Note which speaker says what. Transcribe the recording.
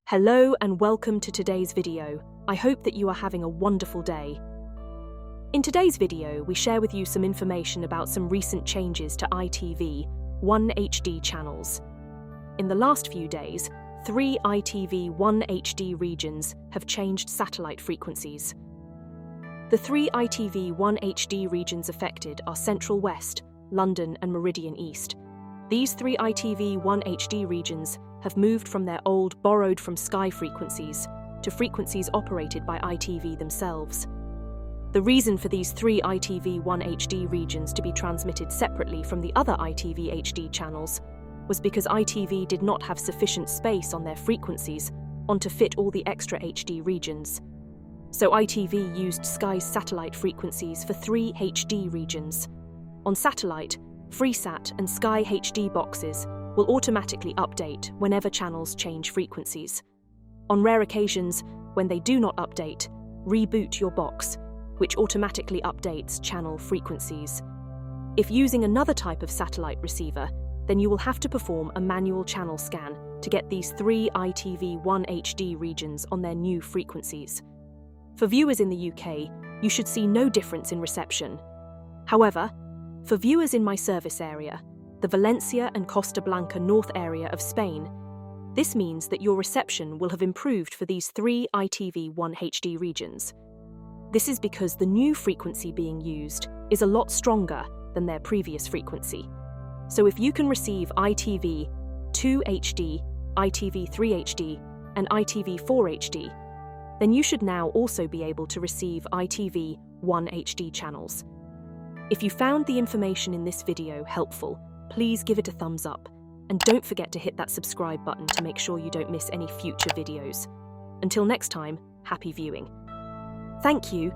Speaker 1: Hello and welcome to today's video. I hope that you are having a wonderful day. In today's video, we share with you some information about some recent changes to ITV1HD channels. In the last few days, 3 ITV1HD regions have changed satellite frequencies. The 3 ITV1HD regions affected are Central West, London and Meridian East. These 3 ITV1HD regions have moved from their old borrowed from Sky frequencies to frequencies operated by ITV themselves. The reason for these 3 ITV1HD regions to be transmitted separately from the other ITV HD channels was because ITV did not have sufficient space on their frequencies to fit all the extra HD regions. So ITV used Sky's satellite frequencies for 3 HD regions. On satellite, Freesat and Sky HD boxes will automatically update whenever channels change frequencies. On rare occasions, when they do not update, reboot your box, which automatically updates channel frequencies. If using another type of satellite receiver, then you will have to perform a manual channel scan to get these 3 ITV1HD regions on their new frequencies. For viewers in the UK, you should see no difference in reception. However, for viewers in my service area, the Valencia and Costa Blanca North area of Spain, this means that your reception will have improved for these 3 ITV1HD regions. This is because the new frequency being used is a lot stronger than their previous frequency. So if you can receive ITV2HD, ITV3HD, and ITV4HD, then you should now also be able to receive ITV1HD channels. If you found the information in this video helpful, please give it a thumbs up, and don't forget to hit that subscribe button to make sure you don't miss any future videos. Until next time, happy viewing. Thank you.